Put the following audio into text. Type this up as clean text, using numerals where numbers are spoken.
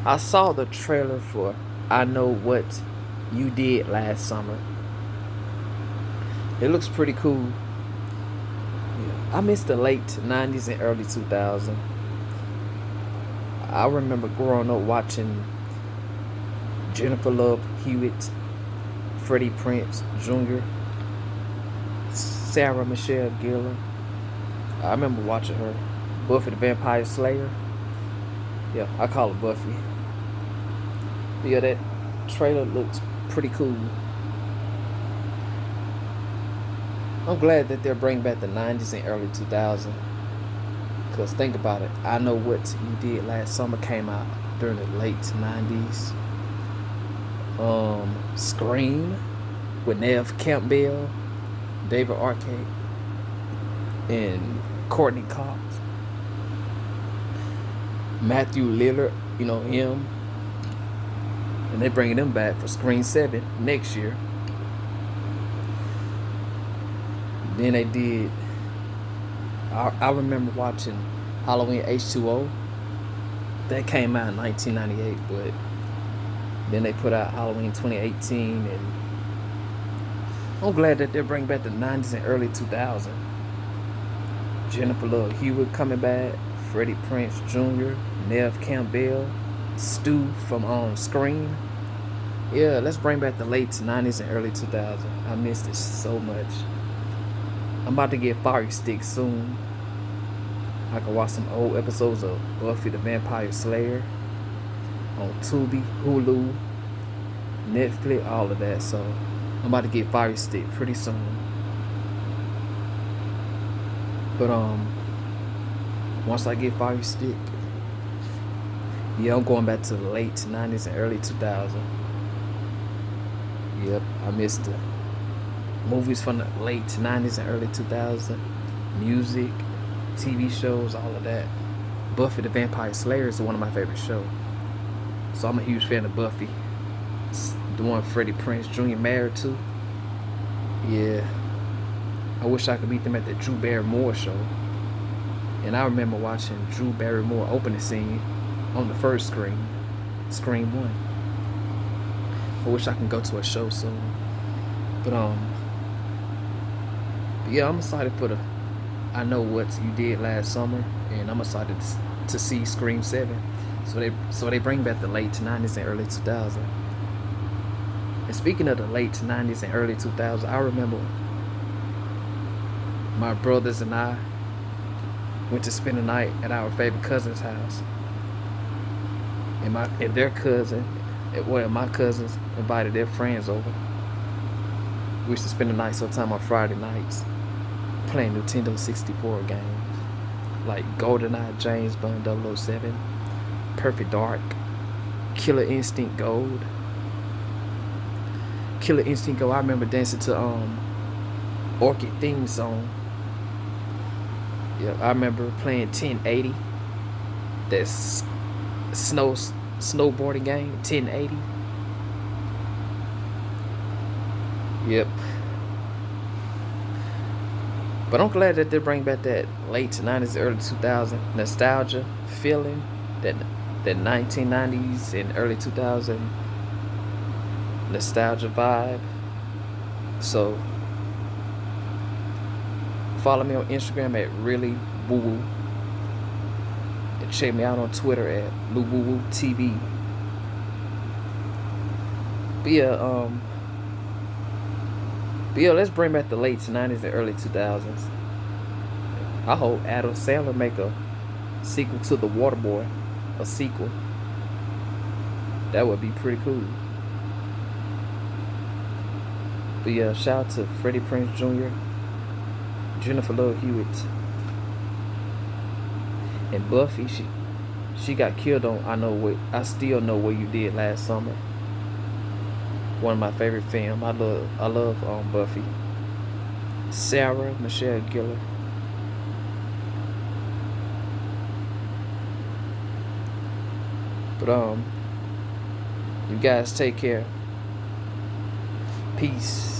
I saw the trailer for I Know What You Did Last Summer. It looks pretty cool. Yeah. I miss the late 90s and early 2000s. I remember growing up watching Jennifer Love Hewitt, Freddie Prinze Jr., Sarah Michelle Gellar. I remember watching her. Buffy the Vampire Slayer. Yeah, I call her Buffy. But yeah, that trailer looks pretty cool. I'm glad that they're bringing back the 90s and early 2000s. Because think about it. I Know What You Did Last Summer came out during the late 90s. Scream with Neve Campbell, David Arquette, and Courtney Cox. Matthew Lillard, you know him. And they're bringing him back for Scream 7 next year. Then they did. I remember watching Halloween H2O. That came out in 1998, but then they put out Halloween 2018, and I'm glad that they're bringing back the 90s and early 2000s. Jennifer Love Hewitt coming back, Freddie Prinze Jr., Neve Campbell, Stu from Scream. Yeah, let's bring back the late 90s and early 2000s. I missed it so much. I'm about to get Fire Stick soon. I can watch some old episodes of Buffy the Vampire Slayer on Tubi, Hulu, Netflix, all of that. So I'm about to get Fire Stick pretty soon. But once I get Fire Stick, yeah, I'm going back to the late 90s and early 2000s. Yep, I missed the movies from the late 90s and early 2000s, music, TV shows, all of that. Buffy the Vampire Slayer is one of my favorite shows. So I'm a huge fan of Buffy. It's the one Freddie Prinze Jr. married to. Yeah. I wish I could meet them at the Drew Barrymore show. And I remember watching Drew Barrymore opening scene on the first Scream 1. I wish I can go to a show soon. But yeah, I'm excited for the I Know What You Did Last Summer, and I'm excited to see Scream 7. So they bring back the late 90s and early 2000s. And speaking of the late 90s and early 2000s, I remember my brothers and I went to spend the night at our favorite cousin's house. And my cousins invited their friends over. We used to spend the night sometime on Friday nights playing Nintendo 64 games like GoldenEye, James Bond 007, Perfect Dark, Killer Instinct Gold. Killer Instinct Gold, I remember dancing to Orchid theme song. Yeah, I remember playing 1080. That's snowboarding game, 1080. Yep. But I'm glad that they bring back that late 90s, early 2000s nostalgia feeling, that 1990s and early 2000s nostalgia vibe. So follow me on Instagram at Really Woo Woo, and check me out on Twitter at Lou Woo Woo TV. But yeah, let's bring back the late 90s and early 2000s. I hope Adam Sandler make a sequel to The Waterboy, a sequel. That would be pretty cool. But yeah, shout out to Freddie Prinze Jr., Jennifer Love Hewitt, and Buffy. She got killed on I Still Know What You Did Last Summer. One of my favorite films. I love Buffy. Sarah Michelle Gellar. But you guys take care. Peace.